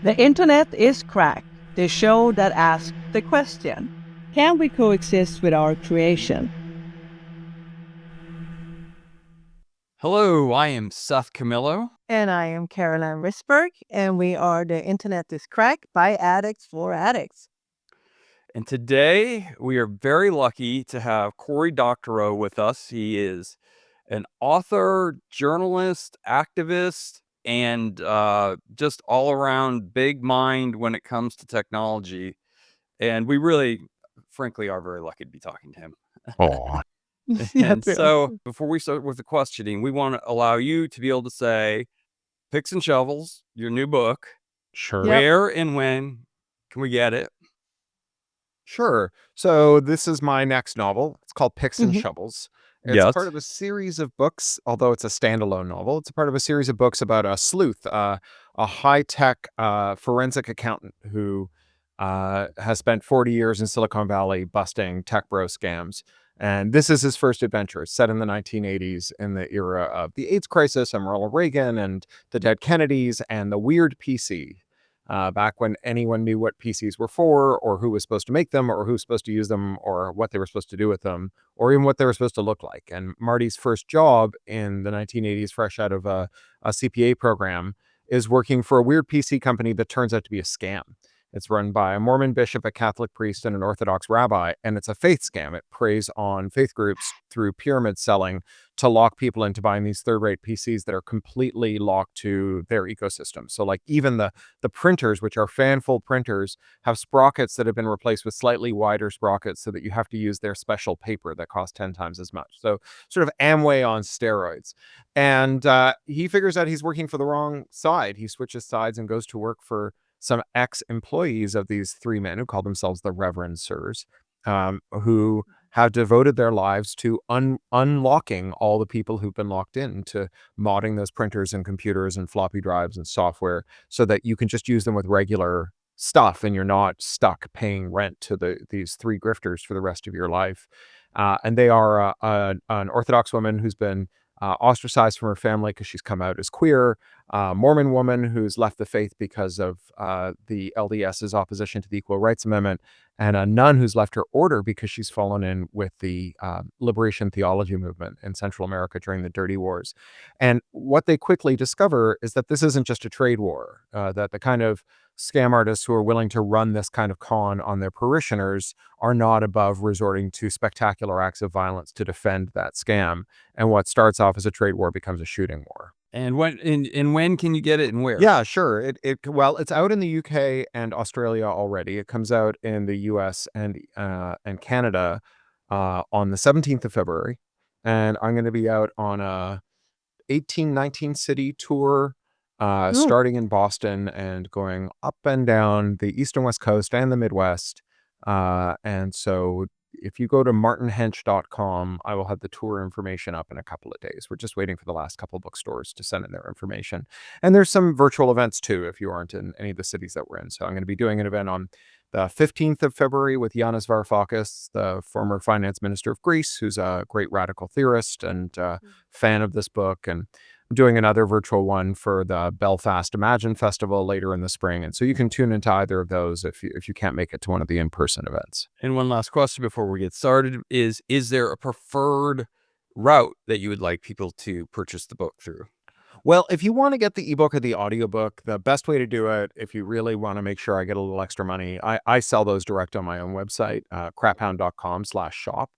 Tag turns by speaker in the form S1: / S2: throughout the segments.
S1: The internet is cracked, the show that asks the question, can we coexist with our creation?
S2: Hello, I am Seth Camillo.
S3: And I am Caroline Risberg, and we are The Internet is Cracked by Addicts for Addicts.
S2: And today we are very lucky to have Cory Doctorow with us. He is an author, journalist, activist, and just all around big mind when it comes to technology. And we really, frankly, are very lucky to be talking to him.
S4: Oh,
S2: And so before we start with the questioning, we want to allow you to be able to say, Picks and Shovels, your new book.
S4: sure.
S3: Yep.
S2: Where and when can we get it?
S4: Sure. So this is my next novel. It's called Picks and
S3: Mhm.
S4: Shovels. It's
S2: Yes.
S4: part of a series of books, although it's a standalone novel. It's a part of a series of books about a sleuth, a high-tech forensic accountant who has spent 40 years in Silicon Valley busting tech bro scams. And this is his first adventure. It's set in the 1980s in the era of the AIDS crisis and Ronald Reagan and the dead Kennedys and the weird PC. Back when anyone knew what PCs were for, or who was supposed to make them, or who was supposed to use them, or what they were supposed to do with them, or even what they were supposed to look like. And Marty's first job in the 1980s, fresh out of a CPA program, is working for a weird PC company that turns out to be a scam. It's run by a Mormon bishop, a Catholic priest, and an Orthodox rabbi, and it's a faith scam. It preys on faith groups through pyramid selling to lock people into buying these third-rate PCs that are completely locked to their ecosystem. So like even the printers, which are fanful printers, have sprockets that have been replaced with slightly wider sprockets so that you have to use their special paper that costs 10 times as much. So sort of Amway on steroids. And he figures out he's working for the wrong side. He switches sides and goes to work for some ex-employees of these three men who call themselves the Reverend Sirs, who have devoted their lives to unlocking all the people who've been locked in, to modding those printers and computers and floppy drives and software so that you can just use them with regular stuff and you're not stuck paying rent to these three grifters for the rest of your life. And they are an Orthodox woman who's been ostracized from her family because she's come out as queer, Mormon woman who's left the faith because of the LDS's opposition to the Equal Rights Amendment, and a nun who's left her order because she's fallen in with the liberation theology movement in Central America during the Dirty Wars. And what they quickly discover is that this isn't just a trade war, that the kind of scam artists who are willing to run this kind of con on their parishioners are not above resorting to spectacular acts of violence to defend that scam. And what starts off as a trade war becomes a shooting war.
S2: And when can you get it and where?
S4: Yeah, sure. Well, it's out in the UK and Australia already. It comes out in the US and Canada on the 17th of February. And I'm going to be out on a 19 city tour, starting in Boston and going up and down the East and West Coast and the Midwest. And so if you go to martinhench.com, I will have the tour information up in a couple of days. We're just waiting for the last couple bookstores to send in their information. And there's some virtual events too, if you aren't in any of the cities that we're in. So I'm going to be doing an event on the 15th of February with Yanis Varoufakis, the former finance minister of Greece, who's a great radical theorist and fan of this book. And I'm doing another virtual one for the Belfast Imagine Festival later in the spring. And so you can tune into either of those if you can't make it to one of the in-person events.
S2: And one last question before we get started is there a preferred route that you would like people to purchase the book through?
S4: Well, if you want to get the ebook or the audiobook, the best way to do it, if you really want to make sure I get a little extra money, I sell those direct on my own website, craphound.com/shop.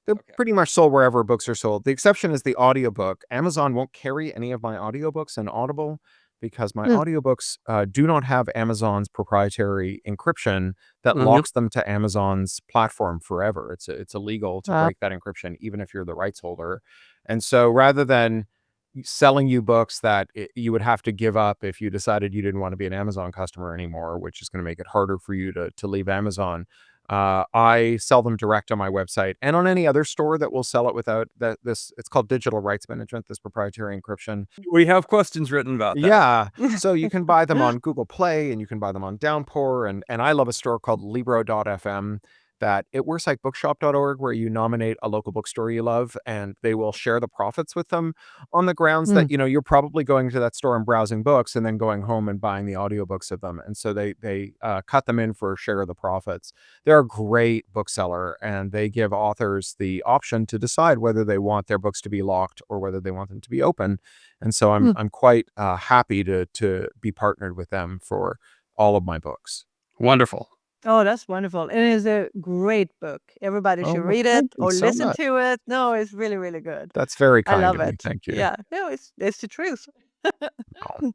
S4: They're pretty much sold wherever books are sold. The exception is the audiobook. Amazon won't carry any of my audiobooks in Audible because my audiobooks do not have Amazon's proprietary encryption that locks them to Amazon's platform forever. It's illegal to break that encryption, even if you're the rights holder. And so rather than selling you books that you would have to give up if you decided you didn't want to be an Amazon customer anymore, which is going to make it harder for you to leave Amazon, I sell them direct on my website and on any other store that will sell it without this. It's called digital rights management, this proprietary encryption.
S2: We have questions written about that.
S4: Yeah. So you can buy them on Google Play and you can buy them on Downpour. And I love a store called Libro.fm that it works like bookshop.org, where you nominate a local bookstore you love and they will share the profits with them, on the grounds that, you're probably going to that store and browsing books and then going home and buying the audiobooks of them. And so they cut them in for a share of the profits. They're a great bookseller, and they give authors the option to decide whether they want their books to be locked or whether they want them to be open. And so I'm quite happy to be partnered with them for all of my books.
S2: Wonderful.
S3: Oh, that's wonderful. It is a great book. Everybody
S4: Oh,
S3: should
S4: well,
S3: read it
S4: thank you
S3: or
S4: so
S3: listen
S4: much.
S3: to it. No, it's really, really good.
S4: That's very
S3: I
S4: kind
S3: love
S4: of you.
S3: it.
S4: Thank you.
S3: Yeah. No, it's the truth.
S4: Oh.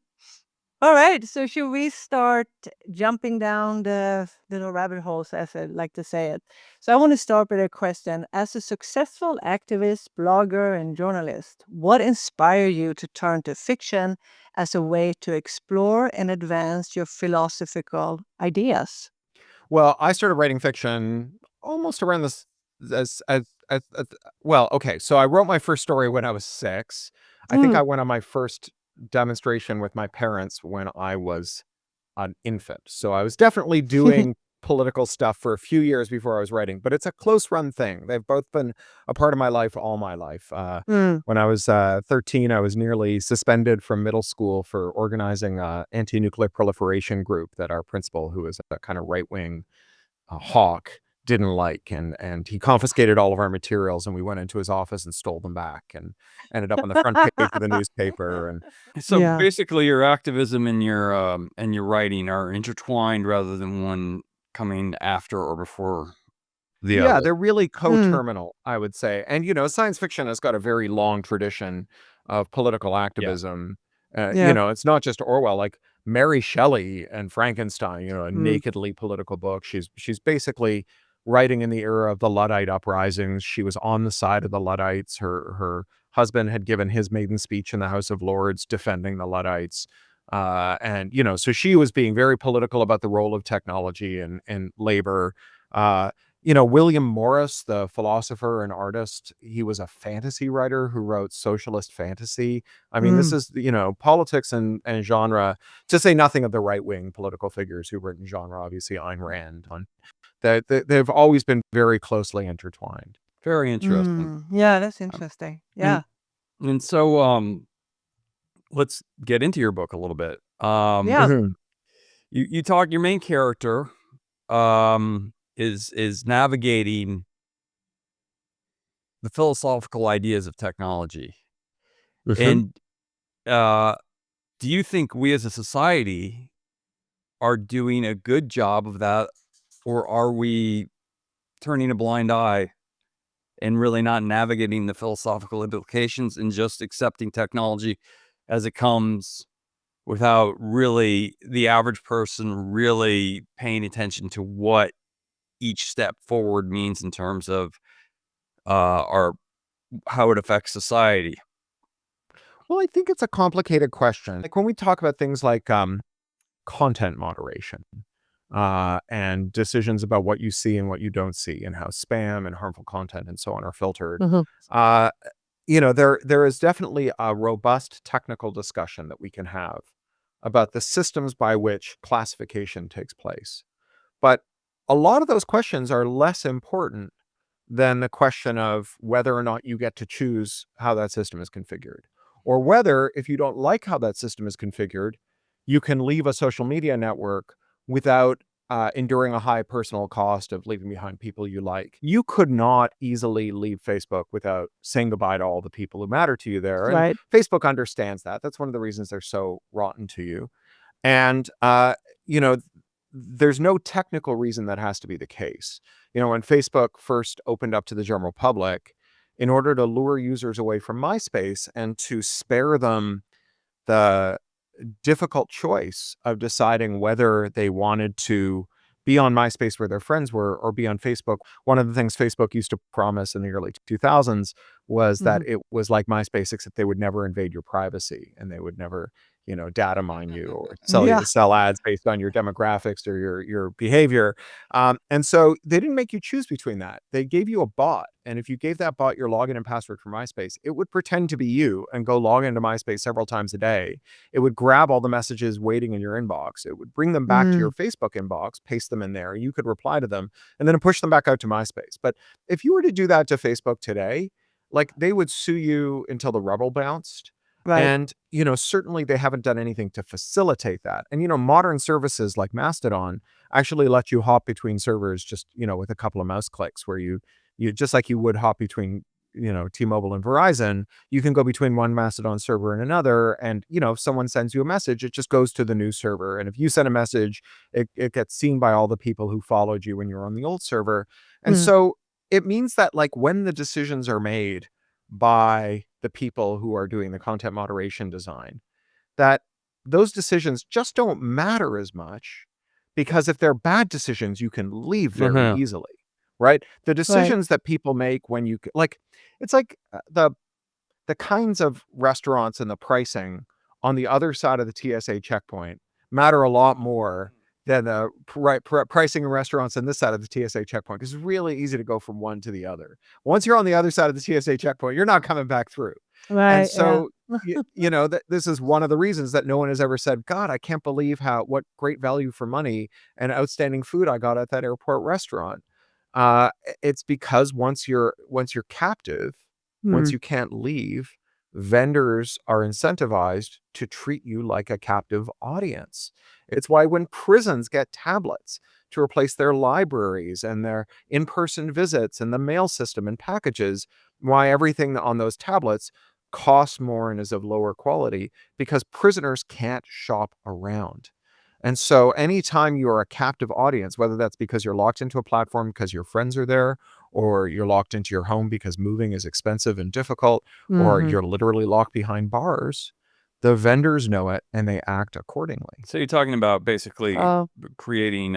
S3: All right. So should we start jumping down the little rabbit holes, as I like to say it? So I want to start with a question. As a successful activist, blogger, and journalist, what inspired you to turn to fiction as a way to explore and advance your philosophical ideas?
S4: Well, I started writing fiction almost around this as well, okay, so I wrote my first story when I was 6. I think
S3: Mm.
S4: I went on my first demonstration with my parents when I was an infant. So I was definitely doing political stuff for a few years before I was writing, but it's a close run thing. They've both been a part of my life all my life.
S3: Mm.
S4: When I was 13, I was nearly suspended from middle school for organizing a anti-nuclear proliferation group that our principal, who was a kind of right-wing hawk, didn't like, and he confiscated all of our materials, and we went into his office and stole them back and ended up on the front page of the newspaper. And
S2: So
S3: Yeah.
S2: basically, your activism and your writing are intertwined rather than one coming after or before the
S4: yeah,
S2: other.
S4: they're really
S3: Mm.
S4: coterminal, I would say. And science fiction has got a very long tradition of political activism.
S3: Yeah.
S4: It's not just Orwell, like Mary Shelley and Frankenstein, a
S3: Mm.
S4: nakedly political book. She's basically writing in the era of the Luddite uprisings. She was on the side of the Luddites. Her husband had given his maiden speech in the House of Lords defending the Luddites. And so she was being very political about the role of technology and labor. William Morris, the philosopher and artist, he was a fantasy writer who wrote socialist fantasy. I mean, this
S3: Mm.
S4: is, politics and genre, to say nothing of the right-wing political figures who've written genre, obviously Ayn Rand. They've always been very closely intertwined.
S2: Very interesting.
S3: Yeah, that's
S4: Um,
S3: interesting.
S2: And
S3: Yeah.
S2: and so let's get into your book a little bit.
S3: Yeah.
S4: mhm,
S2: You talk your main character is navigating the philosophical ideas of technology.
S4: mhm.
S2: And uh do you think we as a society are doing a good job of that, or are we turning a blind eye and really not navigating the philosophical implications and just accepting technology as it comes without really the average person really paying attention to what each step forward means in terms of our how it affects society?
S4: Well, I think it's a complicated question. Like when we talk about things like content moderation, and decisions about what you see and what you don't see, and how spam and harmful content and so on are filtered.
S3: Mhm.
S4: Uh, there is definitely a robust technical discussion that we can have about the systems by which classification takes place. But a lot of those questions are less important than the question of whether or not you get to choose how that system is configured, or whether, if you don't like how that system is configured, you can leave a social media network without enduring a high personal cost of leaving behind people you like. You could not easily leave Facebook without saying goodbye to all the people who matter to you there. And
S3: Right.
S4: Facebook understands that. That's one of the reasons they're so rotten to you. And, you know, there's no technical reason that has to be the case. When Facebook first opened up to the general public, in order to lure users away from MySpace and to spare them the difficult choice of deciding whether they wanted to be on MySpace where their friends were or be on Facebook. One of the things Facebook used to promise in the early 2000s was that
S3: Mhm.
S4: it was like MySpace, except they would never invade your privacy and they would never, data mine you or
S3: Yeah.
S4: sell ads based on your demographics or your behavior. And so they didn't make you choose between that. They gave you a bot. And if you gave that bot your login and password for MySpace, it would pretend to be you and go log into MySpace several times a day. It would grab all the messages waiting in your inbox. It would bring them back to your
S3: Mm.
S4: Facebook inbox, paste them in there. You could reply to them and then push them back out to MySpace. But if you were to do that to Facebook today, like they would sue you until the rubble bounced.
S3: Right.
S4: And, certainly they haven't done anything to facilitate that. And, modern services like Mastodon actually let you hop between servers just, with a couple of mouse clicks where you just like you would hop between, T-Mobile and Verizon, you can go between one Mastodon server and another. And, if someone sends you a message, it just goes to the new server. And if you send a message, it gets seen by all the people who followed you when you were on the old server. And
S3: Mm.
S4: so it means that like when the decisions are made by the people who are doing the content moderation design, that those decisions just don't matter as much because if they're bad decisions, you can leave very
S2: Uh-huh.
S4: easily, right? The
S3: Right.
S4: decisions that people make when like, it's like the kinds of restaurants and the pricing on the other side of the TSA checkpoint matter a lot more than the pricing in restaurants on this side of the TSA checkpoint. 'Cause it's really easy to go from one to the other. Once you're on the other side of the TSA checkpoint, you're not coming back through. And
S3: Right. Yeah.
S4: so, that this is one of the reasons that no one has ever said, God, I can't believe what great value for money and outstanding food I got at that airport restaurant. It's because once you're captive, once
S3: Mm.
S4: you can't leave, vendors are incentivized to treat you like a captive audience. It's why when prisons get tablets to replace their libraries and their in-person visits and the mail system and packages, why everything on those tablets costs more and is of lower quality because prisoners can't shop around. And so anytime you're a captive audience, whether that's because you're locked into a platform because your friends are there, or you're locked into your home because moving is expensive and difficult, or
S3: Mhm.
S4: you're literally locked behind bars, the vendors know it and they act accordingly.
S2: So you're talking about basically
S3: Oh,
S2: creating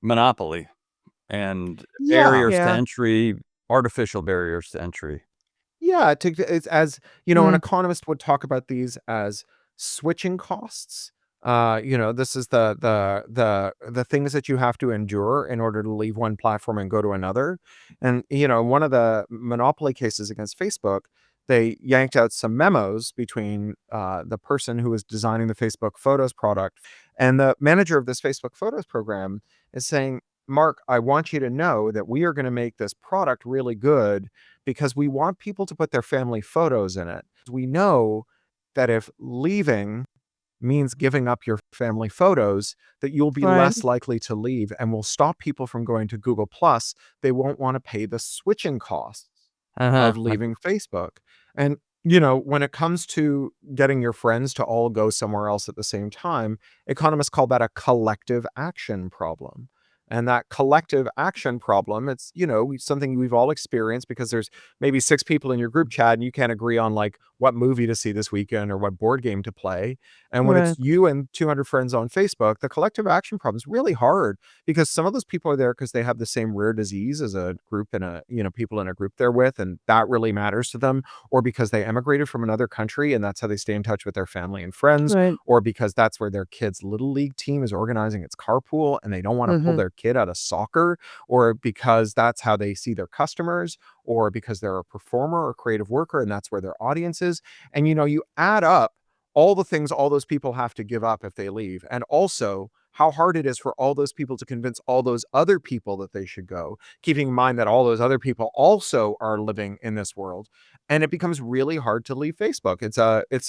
S2: monopoly and
S4: Yeah.
S2: barriers to
S3: yeah.
S2: entry, artificial barriers to entry.
S4: Yeah, it's as an
S3: Mm.
S4: economist would talk about these as switching costs. This is the things that you have to endure in order to leave one platform and go to another. And one of the monopoly cases against Facebook, they yanked out some memos between the person who was designing the Facebook Photos product and the manager of this Facebook Photos program is saying, Mark, I want you to know that we are going to make this product really good because we want people to put their family photos in it. We know that if leaving means giving up your family photos, that you'll be
S3: Right.
S4: less likely to leave and will stop people from going to Google Plus. They won't want to pay the switching costs
S2: Uh-huh.
S4: of leaving Facebook. And when it comes to getting your friends to all go somewhere else at the same time, economists call that a collective action problem. And that collective action problem, it's, something we've all experienced because there's maybe 6 people in your group chat and you can't agree on like what movie to see this weekend or what board game to play. And when it's
S3: Right.
S4: you and 200 friends on Facebook, the collective action problem is really hard because some of those people are there because they have the same rare disease as a group and people in a group they're with, and that really matters to them, or because they emigrated from another country and that's how they stay in touch with their family and friends,
S3: Right.
S4: or because that's where their kid's little league team is organizing its carpool and they don't want to pull
S3: Mhm.
S4: their kid out of soccer, or because that's how they see their customers, or because they're a performer or creative worker and that's where their audience is. And you add up all the things all those people have to give up if they leave, and also how hard it is for all those people to convince all those other people that they should go, keeping in mind that all those other people also are living in this world. And it becomes really hard to leave Facebook. It's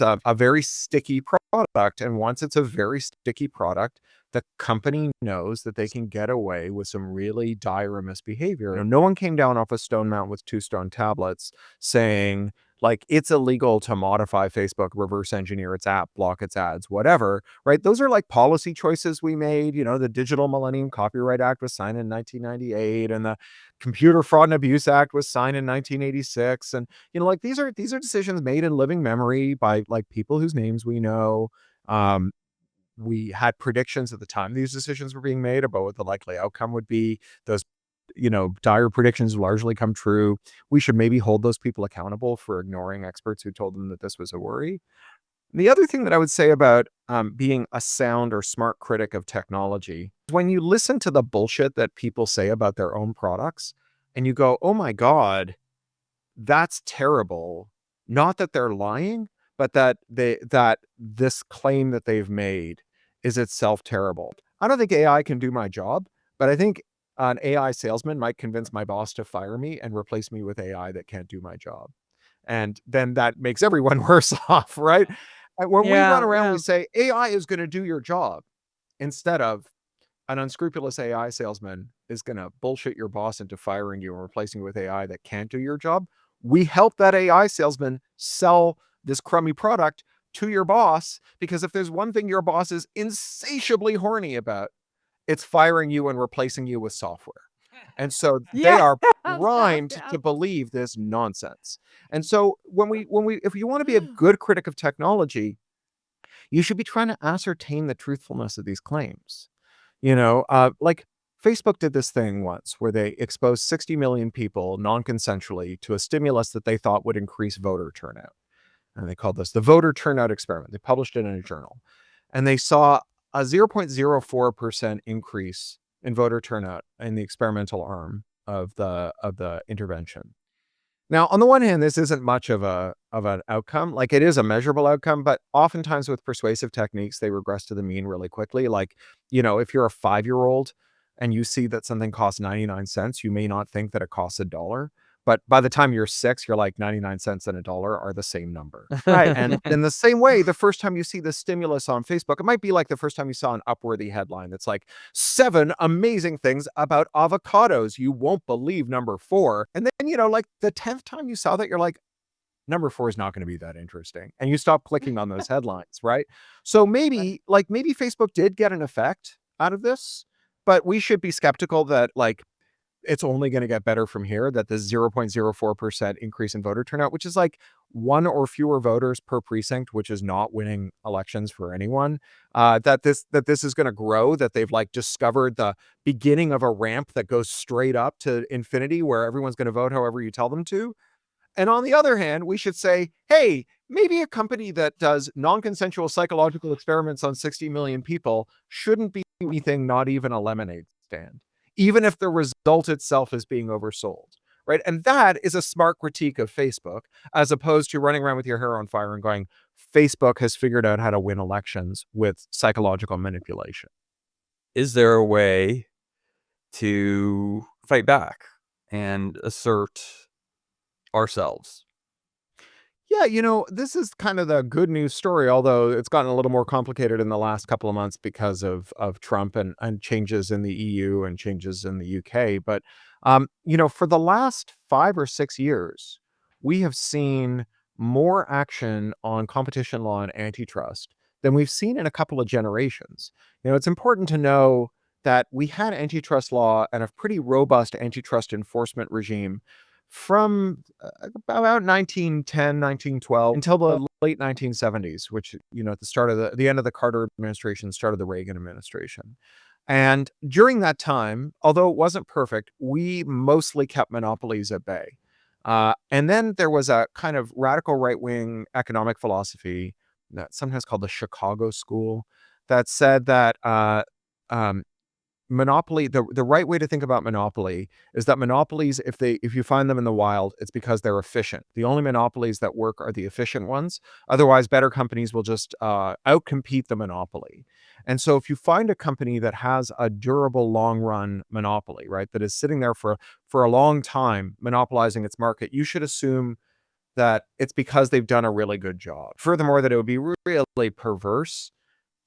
S4: a very sticky product. And once it's a very sticky product, the company knows that they can get away with some really dire misbehavior. No one came down off a stone mountain with 2 stone tablets saying, like, it's illegal to modify Facebook, reverse engineer its app, block its ads, whatever, right? Those are like policy choices we made. The Digital Millennium Copyright Act was signed in 1998 and the Computer Fraud and Abuse Act was signed in 1986. And, like these are decisions made in living memory by like people whose names we know. Um, we had predictions at the time these decisions were being made about what the likely outcome would be. Those dire predictions largely come true. We should maybe hold those people accountable for ignoring experts who told them that this was a worry. The other thing that I would say about being a sound or smart critic of technology is when you listen to the bullshit that people say about their own products and you go, oh my God, that's terrible. Not that they're lying, but that this claim that they've made is itself terrible. I don't think AI can do my job, but I think an AI salesman might convince my boss to fire me and replace me with AI that can't do my job. And then that makes everyone worse off, right? And when we run
S3: Yeah,
S4: around, we
S3: yeah.
S4: say AI is going to do your job instead of an unscrupulous AI salesman is going to bullshit your boss into firing you and replacing you with AI that can't do your job. We help that AI salesman sell this crummy product to your boss, because if there's one thing your boss is insatiably horny about, it's firing you and replacing you with software. And so they
S3: Yeah.
S4: are primed
S3: Yeah.
S4: to believe this nonsense. And so if you want to be a good critic of technology, you should be trying to ascertain the truthfulness of these claims. Like Facebook did this thing once where they exposed 60 million people non-consensually to a stimulus that they thought would increase voter turnout. And they called this the voter turnout experiment. They published it in a journal. And they saw a 0.04% increase in voter turnout in the experimental arm of the intervention. Now, on the one hand, this isn't much of an outcome. Like, it is a measurable outcome, but oftentimes with persuasive techniques, they regress to the mean really quickly. Like, if you're a 5-year-old and you see that something costs 99 cents, you may not think that it costs $1. But by the time you're 6, you're like 99 cents and $1 are the same number.
S1: Right.
S4: And in the same way, the first time you see the stimulus on Facebook, it might be like the first time you saw an Upworthy headline that's like 7 amazing things about avocados. You won't believe number 4. And then, like the 10th time you saw that, you're like, number 4 is not going to be that interesting. And you stop clicking on those headlines, right? So maybe Facebook did get an effect out of this, but we should be skeptical that it's only going to get better from here, that the 0.04% increase in voter turnout, which is like 1 or fewer voters per precinct, which is not winning elections for anyone, that this is going to grow, that they've discovered the beginning of a ramp that goes straight up to infinity where everyone's going to vote however you tell them to. And on the other hand, we should say, hey, maybe a company that does non-consensual psychological experiments on 60 million people shouldn't be anything, not even a lemonade stand, even if the result itself is being oversold, right? And that is a smart critique of Facebook, as opposed to running around with your hair on fire and going, Facebook has figured out how to win elections with psychological manipulation.
S2: Is there a way to fight back and assert ourselves?
S4: Yeah, this is kind of the good news story, although it's gotten a little more complicated in the last couple of months because of Trump and changes in the EU and changes in the UK. But, for the last 5 or 6 years, we have seen more action on competition law and antitrust than we've seen in a couple of generations. It's important to know that we had antitrust law and a pretty robust antitrust enforcement regime from about 1910, 1912 until the late 1970s, which, at the start of the end of the Carter administration, start of the Reagan administration. And during that time, although it wasn't perfect, we mostly kept monopolies at bay. And then there was a kind of radical right-wing economic philosophy that's sometimes called the Chicago School that said that monopoly, the right way to think about monopoly is that monopolies, if you find them in the wild, it's because they're efficient. The only monopolies that work are the efficient ones. Otherwise, better companies will just outcompete the monopoly. And so if you find a company that has a durable long run monopoly, right, that is sitting there for a long time monopolizing its market, you should assume that it's because they've done a really good job. Furthermore, that it would be really perverse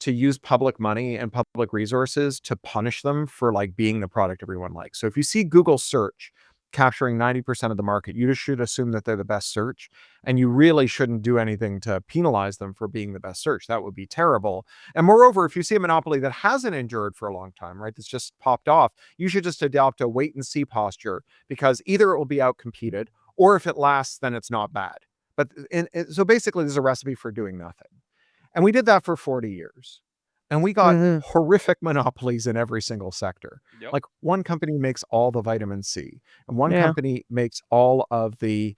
S4: to use public money and public resources to punish them for being the product everyone likes. So if you see Google search capturing 90% of the market, you just should assume that they're the best search, and you really shouldn't do anything to penalize them for being the best search. That would be terrible. And moreover, if you see a monopoly that hasn't endured for a long time, right, that's just popped off, you should just adopt a wait and see posture, because either it will be outcompeted, or if it lasts, then it's not bad. But so basically, there's a recipe for doing nothing. And we did that for 40 years. And we got
S3: Mhm.
S4: horrific monopolies in every single sector.
S2: Yep.
S4: Like one company makes all the vitamin C, and one
S3: Yeah.
S4: company makes all of the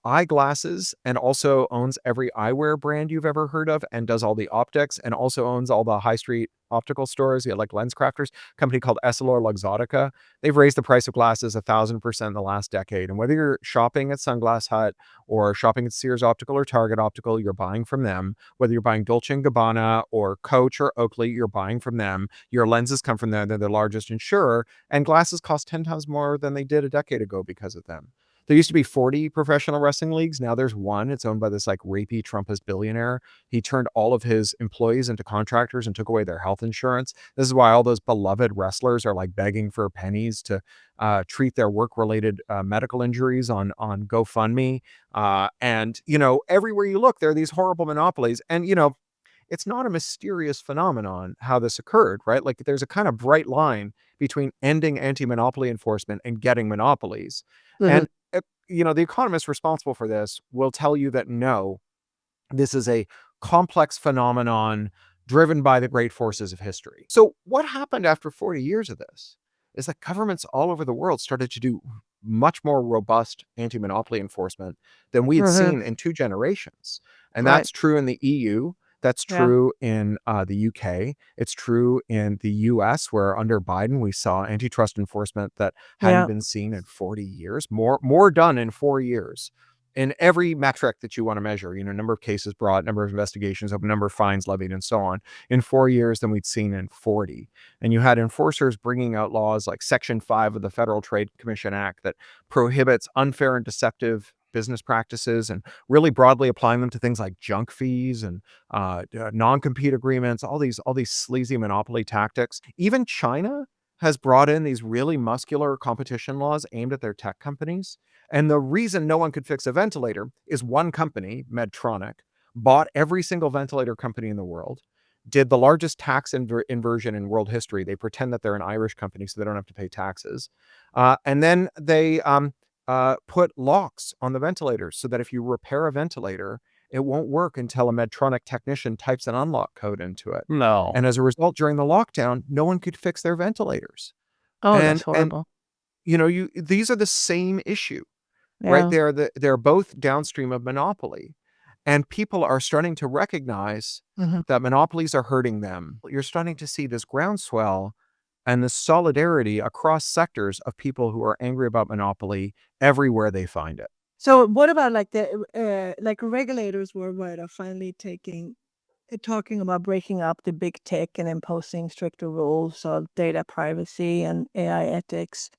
S4: eyeglasses and also owns every eyewear brand you've ever heard of and does all the optics and also owns all the high street optical stores, like lens crafters. A company called EssilorLuxottica. They've raised the price of glasses 1,000% in the last decade. And whether you're shopping at Sunglass Hut or shopping at Sears Optical or Target Optical, you're buying from them. Whether you're buying Dolce & Gabbana or Coach or Oakley, you're buying from them. Your lenses come from them. They're the largest insurer. And glasses cost 10 times more than they did a decade ago because of them. There used to be 40 professional wrestling leagues. Now there's one. It's owned by this like rapey Trumpist billionaire. He turned all of his employees into contractors and took away their health insurance. This is why all those beloved wrestlers are like begging for pennies to treat their work-related medical injuries on GoFundMe. And, everywhere you look, there are these horrible monopolies. And, it's not a mysterious phenomenon how this occurred, right? Like there's a kind of bright line between ending anti-monopoly enforcement and getting monopolies.
S3: Mhm.
S4: And, the economists responsible for this will tell you that no, this is a complex phenomenon driven by the great forces of history. So what happened after 40 years of this is that governments all over the world started to do much more robust anti-monopoly enforcement than we had
S3: Mhm.
S4: seen in 2 generations. And
S3: Right.
S4: that's true in the EU. That's
S3: Yeah.
S4: true in the UK. It's true in the US, where under Biden, we saw antitrust enforcement that hadn't
S3: Yeah.
S4: been seen in 40 years, more done in 4 years. In every metric that you want to measure, number of cases brought, number of investigations, number of fines levied, and so on, in 4 years than we'd seen in 40. And you had enforcers bringing out laws like Section 5 of the Federal Trade Commission Act that prohibits unfair and deceptive business practices and really broadly applying them to things like junk fees and non-compete agreements, all these sleazy monopoly tactics. Even China has brought in these really muscular competition laws aimed at their tech companies. And the reason no one could fix a ventilator is one company, Medtronic, bought every single ventilator company in the world, did the largest tax inversion in world history. They pretend that they're an Irish company so they don't have to pay taxes. And then they put locks on the ventilators so that if you repair a ventilator, it won't work until a Medtronic technician types an unlock code into it.
S2: No.
S4: And as a result, during the lockdown, no one could fix their ventilators.
S3: Oh, that's
S4: And
S3: horrible.
S4: these are the same issue, right?
S3: Yeah.
S4: They're both downstream of monopoly. And people are starting to recognize
S3: Mhm.
S4: that monopolies are hurting them. You're starting to see this groundswell and this solidarity across sectors of people who are angry about monopoly everywhere they find it.
S3: So what about like like regulators worldwide are finally talking about breaking up the big tech and imposing stricter rules of data privacy and AI ethics.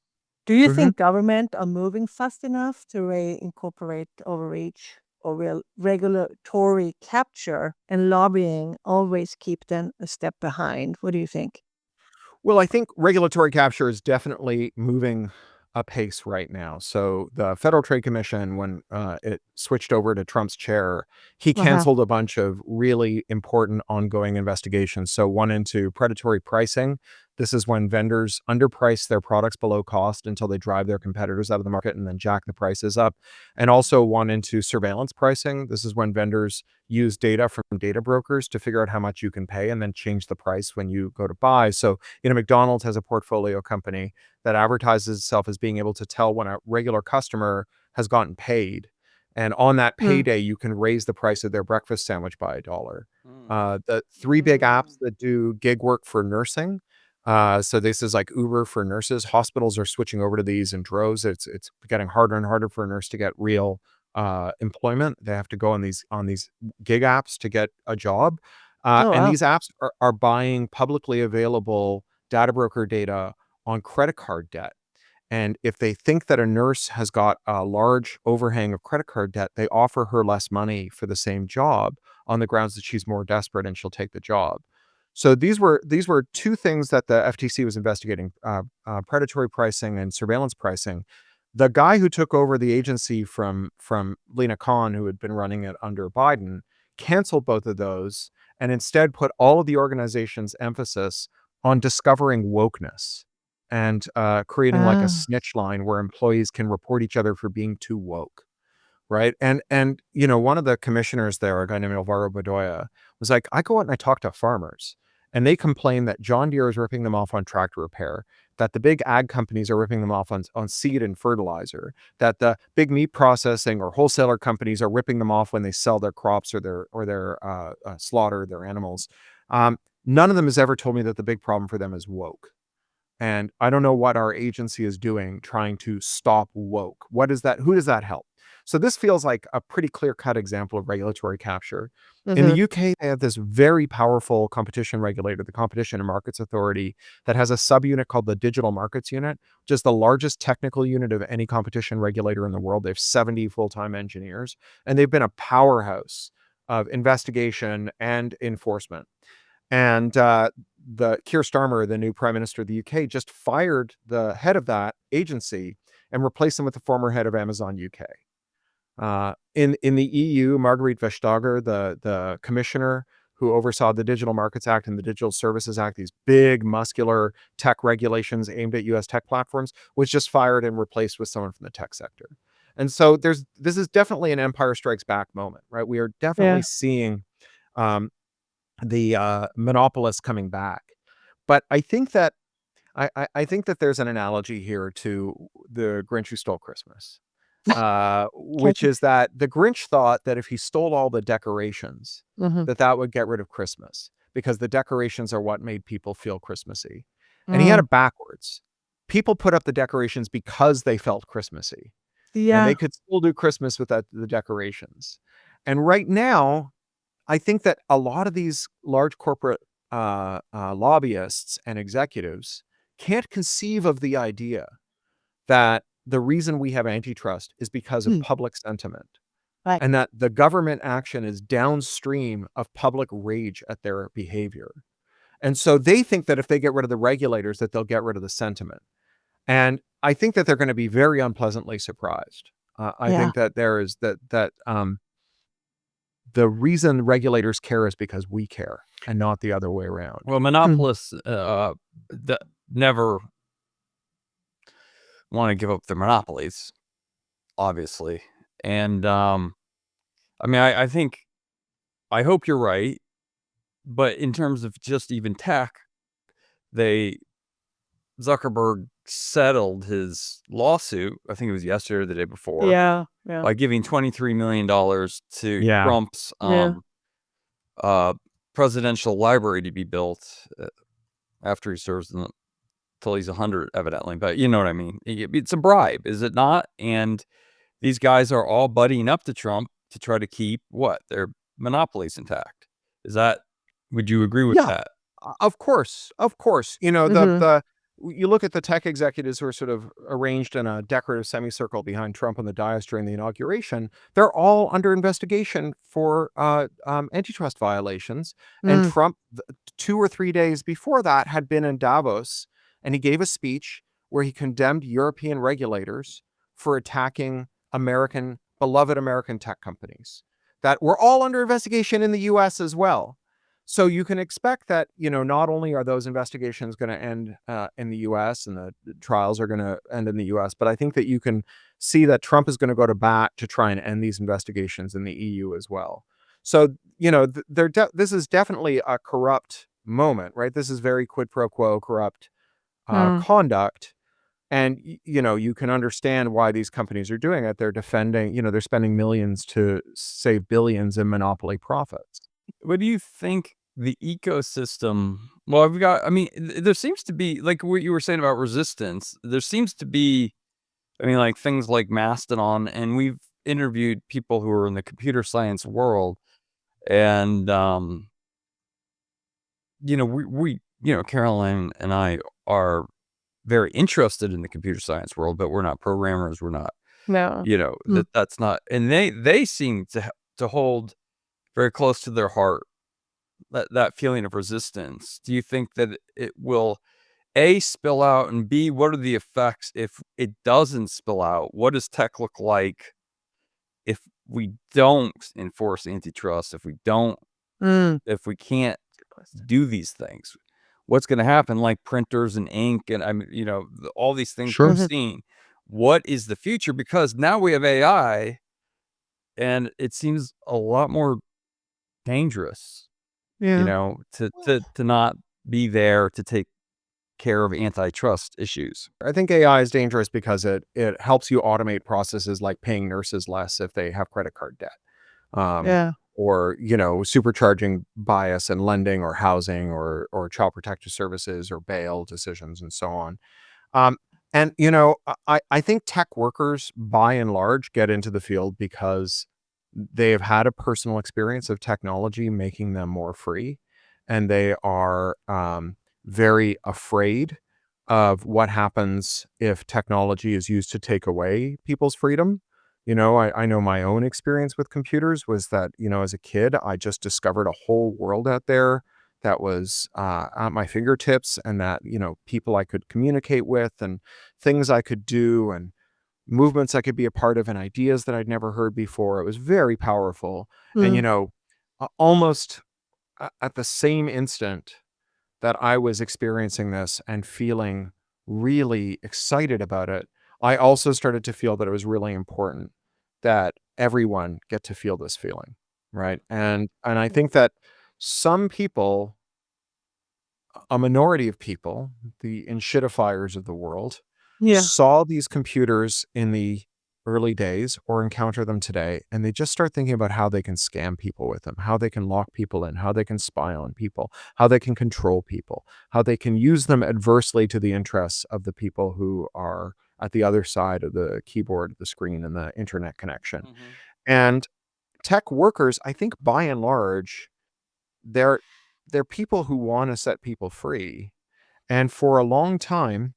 S3: Do you
S4: Mhm.
S3: think government are moving fast enough to incorporate overreach or real regulatory capture, and lobbying always keep them a step behind? What do you think?
S4: Well, I think regulatory capture is definitely moving apace right now. So the Federal Trade Commission, when it switched over to Trump's chair, he
S3: Uh-huh.
S4: canceled a bunch of really important ongoing investigations. So one into predatory pricing. This is when vendors underprice their products below cost until they drive their competitors out of the market and then jack the prices up. And also one into surveillance pricing. This is when vendors use data from data brokers to figure out how much you can pay and then change the price when you go to buy. So McDonald's has a portfolio company that advertises itself as being able to tell when a regular customer has gotten paid. And on that
S3: Mm.
S4: payday, you can raise the price of their breakfast sandwich by $1.
S2: Mm.
S4: The three big apps that do gig work for nursing. So this is like Uber for nurses. Hospitals are switching over to these in droves. It's getting harder and harder for a nurse to get real employment. They have to go on these gig apps to get a job.
S3: Oh,
S4: And
S3: wow.
S4: these apps are buying publicly available data broker data on credit card debt. And if they think that a nurse has got a large overhang of credit card debt, they offer her less money for the same job on the grounds that she's more desperate and she'll take the job. So these were two things that the FTC was investigating: predatory pricing and surveillance pricing. The guy who took over the agency from Lena Khan, who had been running it under Biden, canceled both of those and instead put all of the organization's emphasis on discovering wokeness and creating like a
S3: Ah.
S4: snitch line where employees can report each other for being too woke. Right. And one of the commissioners there, a guy named Alvaro Bedoya, was like, I go out and I talk to farmers. And they complain that John Deere is ripping them off on tractor repair, that the big ag companies are ripping them off on seed and fertilizer, that the big meat processing or wholesaler companies are ripping them off when they sell their crops or their slaughter their animals. None of them has ever told me that the big problem for them is woke. And I don't know what our agency is doing trying to stop woke. What is that? Who does that help? So this feels like a pretty clear-cut example of regulatory capture. In the UK, they have this very powerful competition regulator, the Competition and Markets Authority, that has a subunit called the Digital Markets Unit, which is the largest technical unit of any competition regulator in the world. They have 70 full-time engineers, and they've been a powerhouse of investigation and enforcement. And the Keir Starmer, the new Prime Minister of the UK, just fired the head of that agency and replaced him with the former head of Amazon UK. In the EU, Marguerite Vestager, the commissioner who oversaw the Digital Markets Act and the Digital Services Act, these big, muscular tech regulations aimed at US tech platforms, was just fired and replaced with someone from the tech sector. And so this is definitely an Empire Strikes Back moment, right? We are definitely seeing the monopolists coming back. But I think that I think that there's an analogy here to the Grinch Who Stole Christmas, which is that the Grinch thought that if he stole all the decorations, that would get rid of Christmas because the decorations are what made people feel Christmassy. And he had it backwards. People put up the decorations because they felt Christmassy. And they could still do Christmas without the decorations. And right now, I think that a lot of these large corporate lobbyists and executives can't conceive of the idea that the reason we have antitrust is because of public sentiment.
S3: Right.
S4: And that the government action is downstream of public rage at their behavior. And so they think that if they get rid of the regulators, that they'll get rid of the sentiment. And I think that they're going to be very unpleasantly surprised. I think that there is the reason regulators care is because we care and not the other way around.
S2: Well, monopolists never want to give up their monopolies, obviously. And I mean, I hope you're right. But in terms of just even tech, Zuckerberg settled his lawsuit, I think it was yesterday or the day before, by giving $23 million to Trump's presidential library to be built after he serves until he's 100, evidently. But you know what I mean? It's a bribe, is it not? And these guys are all buddying up to Trump to try to keep their monopolies intact. Would you agree with that?
S4: Of course. You know, you look at the tech executives who are sort of arranged in a decorative semicircle behind Trump on the dais during the inauguration. They're all under investigation for antitrust violations. And Trump, 2 or 3 days before that, had been in Davos, and he gave a speech where he condemned European regulators for attacking beloved American tech companies that were all under investigation in the US as well. So you can expect that, not only are those investigations going to end in the US and the trials are going to end in the US, but I think that you can see that Trump is going to go to bat to try and end these investigations in the EU as well. So, this is definitely a corrupt moment, right? This is very quid pro quo corrupt conduct. And, you can understand why these companies are doing it. They're defending, they're spending millions to save billions in monopoly profits.
S2: What do you think the ecosystem? Well, there seems to be, like what you were saying about resistance, there seems to be, like things like Mastodon, and we've interviewed people who are in the computer science world, and, Caroline and I are very interested in the computer science world, but we're not programmers. We're not, that's not, and they seem to hold very close to their heart that feeling of resistance. Do you think that it will A, spill out, and B, what are the effects if it doesn't spill out? What does tech look like if we don't enforce antitrust, if we can't do these things? What's going to happen? Like printers and ink and all these things we've seen. What is the future? Because now we have AI and it seems a lot more dangerous. you
S3: Yeah.
S2: know, to not be there to take care of antitrust issues.
S4: I think AI is dangerous because it helps you automate processes like paying nurses less if they have credit card debt.
S3: Yeah.
S4: Or, supercharging bias in lending or housing or child protective services or bail decisions and so on. Um, and, I think tech workers by and large get into the field because they have had a personal experience of technology making them more free. And they are very afraid of what happens if technology is used to take away people's freedom. I know my own experience with computers was that, as a kid, I just discovered a whole world out there that was at my fingertips, and that, people I could communicate with and things I could do and movements I could be a part of and ideas that I'd never heard before. It was very powerful. And,
S3: Mm.
S4: almost at the same instant that I was experiencing this and feeling really excited about it, I also started to feel that it was really important that everyone get to feel this feeling, right? And I think that some people, a minority of people, the enshittifiers of the world,
S3: Yeah.
S4: saw these computers in the early days or encounter them today, and they just start thinking about how they can scam people with them, how they can lock people in, how they can spy on people, how they can control people, how they can use them adversely to the interests of the people who are at the other side of the keyboard, the screen, and the internet connection. And tech workers, I think by and large, they're they're people who want to set people free. And for a long time,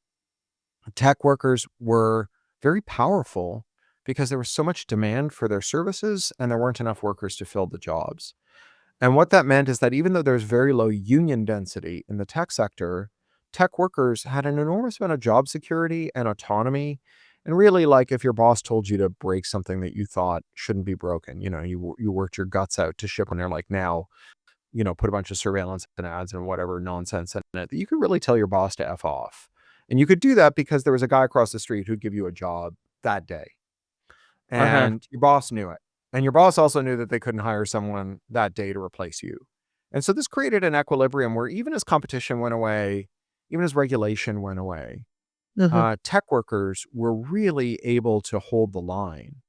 S4: tech workers were very powerful because there was so much demand for their services and there weren't enough workers to fill the jobs. And what that meant is that even though there's very low union density in the tech sector, tech workers had an enormous amount of job security and autonomy. And really, like, if your boss told you to break something that you thought shouldn't be broken, you worked your guts out to ship when they're like, now, put a bunch of surveillance and ads and whatever nonsense in it, that you could really tell your boss to F off. And you could do that because there was a guy across the street who'd give you a job that day.
S2: Okay.
S4: And your boss knew it. And your boss also knew that they couldn't hire someone that day to replace you. And so this created an equilibrium where even as competition went away, even as regulation went away,
S3: Uh-huh.
S4: tech workers were really able to hold the line.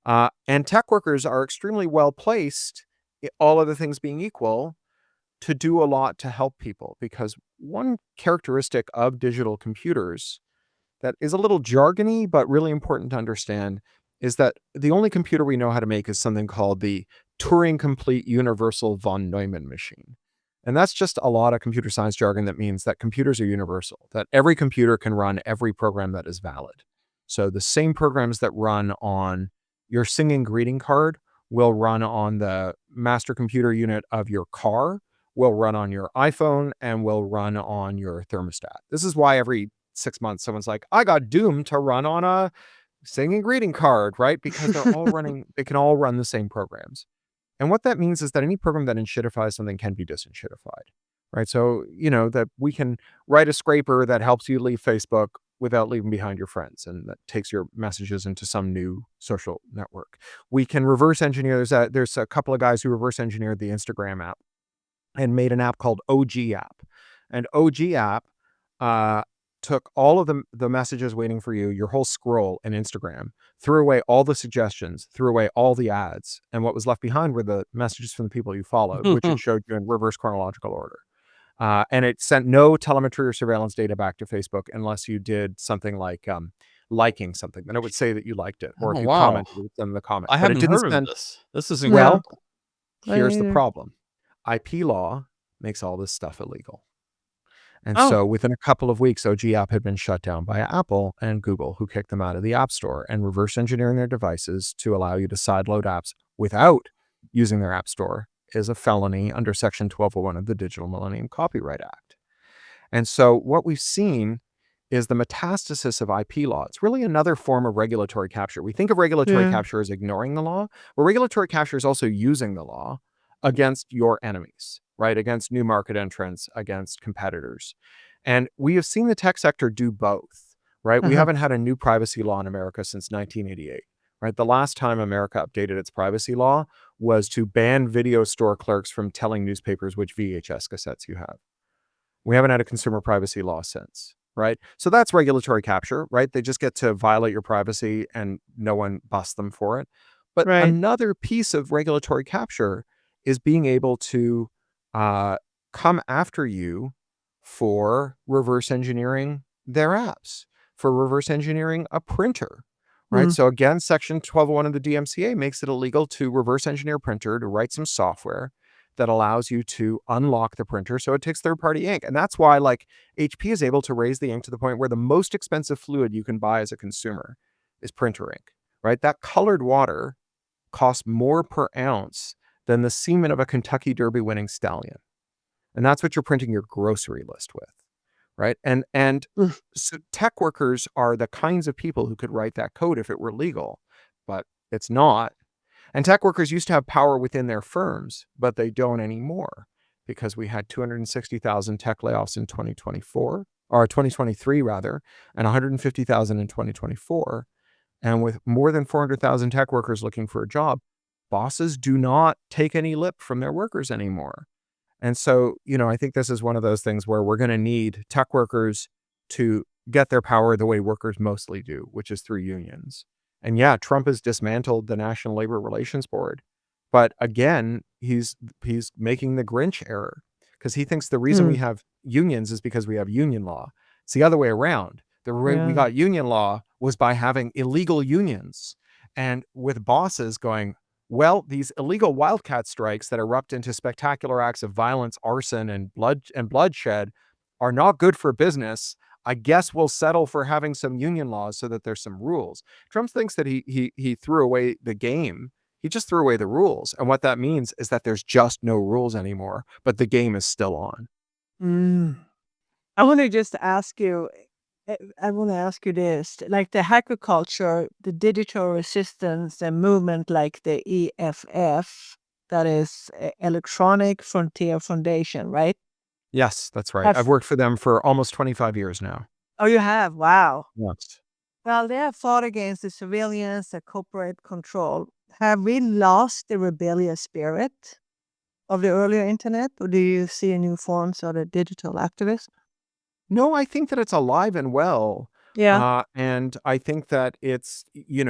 S4: And tech workers are extremely well placed, all other things being equal, to do a lot to help people. Because one characteristic of digital computers that is a little jargony, but really important to understand, is that the only computer we know how to make is something called the Turing Complete Universal von Neumann machine. And that's just a lot of computer science jargon that means that computers are universal, that every computer can run every program that is valid. So the same programs that run on your singing greeting card will run on the master computer unit of your car, will run on your iPhone, and will run on your thermostat. This is why every 6 months someone's like, I got doomed to run on a singing greeting card, right? Because they can all run the same programs. And what that means is that any program that enshittifies something can be disenshittified, right? So, that we can write a scraper that helps you leave Facebook without leaving behind your friends, and that takes your messages into some new social network. We can reverse engineer. There's a couple of guys who reverse engineered the Instagram app and made an app called OG app. And OG app took all of the messages waiting for you, your whole scroll in Instagram, threw away all the suggestions, threw away all the ads, and what was left behind were the messages from the people you followed, which it showed you in reverse chronological order. And it sent no telemetry or surveillance data back to Facebook unless you did something like liking something. Then it would say that you liked it, or
S2: Oh,
S4: if you
S2: wow.
S4: commented, it would send the comment.
S2: I
S4: But it
S2: haven't
S4: didn't
S2: heard of
S4: send.
S2: this. This is
S3: No.
S2: incredible.
S4: Here's the
S3: either.
S4: problem: IP law makes all this stuff illegal. And
S2: Oh.
S4: so within a couple of weeks, OG app had been shut down by Apple and Google, who kicked them out of the App Store, and reverse engineering their devices to allow you to sideload apps without using their App Store is a felony under Section 1201 of the Digital Millennium Copyright Act. And so what we've seen is the metastasis of IP law. It's really another form of regulatory capture. We think of regulatory
S3: Yeah.
S4: capture as ignoring the law, but regulatory capture is also using the law against your enemies, right? Against new market entrants, against competitors. And we have seen the tech sector do both, right? We
S3: Uh-huh.
S4: haven't had a new privacy law in America since 1988, right? The last time America updated its privacy law was to ban video store clerks from telling newspapers which VHS cassettes you have. We haven't had a consumer privacy law since, right? So that's regulatory capture, right? They just get to violate your privacy and no one busts them for it. But
S3: Right.
S4: another piece of regulatory capture is being able to come after you for reverse engineering their apps, for reverse engineering a printer, right?
S3: Mm.
S4: So again, Section 1201 of the DMCA makes it illegal to reverse engineer a printer to write some software that allows you to unlock the printer so it takes third-party ink. And that's why like HP is able to raise the ink to the point where the most expensive fluid you can buy as a consumer is printer ink, right? That colored water costs more per ounce than the semen of a Kentucky Derby winning stallion. And that's what you're printing your grocery list with, right? And
S3: Ugh.
S4: so tech workers are the kinds of people who could write that code if it were legal, but it's not. And tech workers used to have power within their firms, but they don't anymore because we had 260,000 tech layoffs in 2024, or 2023 rather, and 150,000 in 2024. And with more than 400,000 tech workers looking for a job, bosses do not take any lip from their workers anymore. And so, I think this is one of those things where we're going to need tech workers to get their power the way workers mostly do, which is through unions. And yeah, Trump has dismantled the National Labor Relations Board. But again, he's making the Grinch error because he thinks the reason we have unions is because we have union law. It's the other way around. The way we got union law was by having illegal unions and with bosses going, well, these illegal wildcat strikes that erupt into spectacular acts of violence, arson, and bloodshed are not good for business. I guess we'll settle for having some union laws so that there's some rules. Trump thinks that he threw away the game. He just threw away the rules. And what that means is that there's just no rules anymore, but the game is still on.
S3: I want to just ask you, I want to ask you this, like the hacker culture, the digital resistance and movement like the EFF, that is Electronic Frontier Foundation, right?
S4: Yes, that's right.
S3: Have-
S4: I've worked for them for almost 25 years now.
S3: Oh, you have? Wow.
S4: Yes.
S3: Well, they have fought against the surveillance, the corporate control. Have we lost the rebellious spirit of the earlier internet, or do you see new forms of the digital activism?
S4: No, I think that it's alive and well.
S3: Yeah.
S4: And I think that it's, we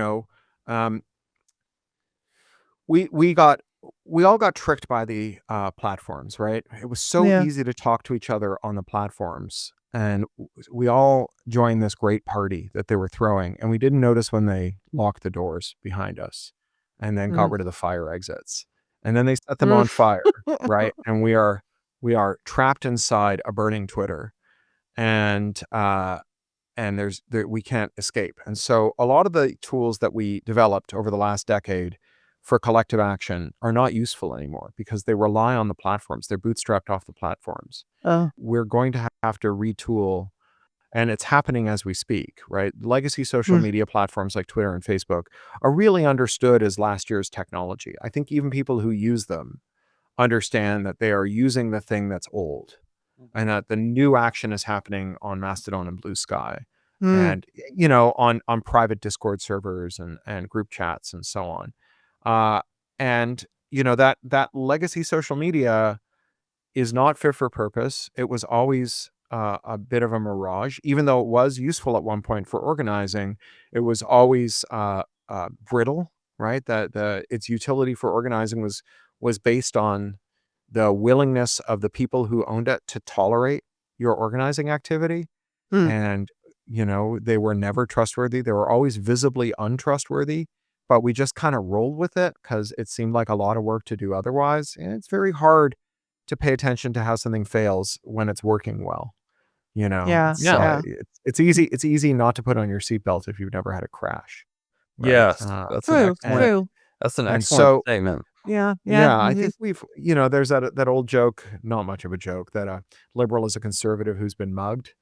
S4: all got tricked by the platforms, right? It was so
S3: Yeah.
S4: easy to talk to each other on the platforms. And we all joined this great party that they were throwing. And we didn't notice when they locked the doors behind us and then got rid of the fire exits. And then they set them on fire, right? And we are trapped inside a burning Twitter. And we can't escape. And so a lot of the tools that we developed over the last decade for collective action are not useful anymore because they rely on the platforms. They're bootstrapped off the platforms. We're going to have to retool, and it's happening as we speak, right? Legacy social media platforms like Twitter and Facebook are really understood as last year's technology. I think even people who use them understand that they are using the thing that's old and that the new action is happening on Mastodon and Blue Sky and, on private Discord servers and group chats and so on. And that legacy social media is not fit for purpose. It was always a bit of a mirage, even though it was useful at one point for organizing. It was always brittle, right? That its utility for organizing was based on the willingness of the people who owned it to tolerate your organizing activity. And, they were never trustworthy. They were always visibly untrustworthy, but we just kind of rolled with it because it seemed like a lot of work to do otherwise. And it's very hard to pay attention to how something fails when it's working well.
S3: Yeah.
S4: It's easy not to put on your seatbelt if you've never had a crash. Right?
S2: Yes, that's an
S3: True.
S2: excellent statement.
S3: Yeah.
S4: I think we've, there's that old joke, not much of a joke, that a liberal is a conservative who's been mugged.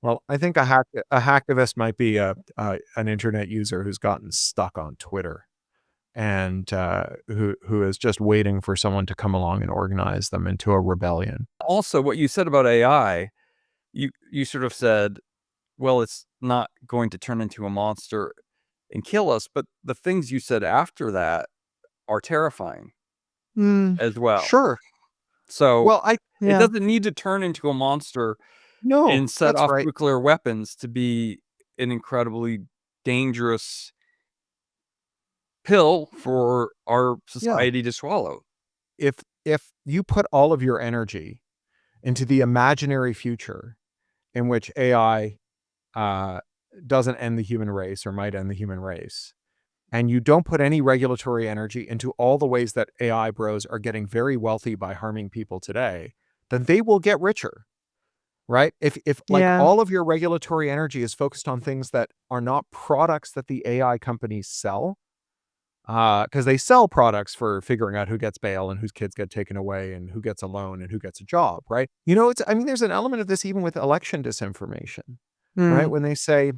S4: Well, I think a hacktivist might be an internet user who's gotten stuck on Twitter and who is just waiting for someone to come along and organize them into a rebellion.
S2: Also, what you said about AI, you sort of said, well, it's not going to turn into a monster and kill us, but the things you said after that are terrifying. as well.
S4: Sure.
S2: So
S4: Well,
S2: it
S3: Yeah.
S2: doesn't need to turn into a monster
S4: no,
S2: and set
S4: that's
S2: off
S4: right.
S2: nuclear weapons to be an incredibly dangerous pill for our
S4: Yeah.
S2: society to swallow.
S4: If you put all of your energy into the imaginary future in which AI uh, doesn't end the human race or might end the human race, and you don't put any regulatory energy into all the ways that AI bros are getting very wealthy by harming people today, then they will get richer, right? If like
S3: Yeah.
S4: all of your regulatory energy is focused on things that are not products that the AI companies sell, because they sell products for figuring out who gets bail and whose kids get taken away and who gets a loan and who gets a job, right? I mean, there's an element of this even with election disinformation, right?
S3: Mm.
S4: When they say,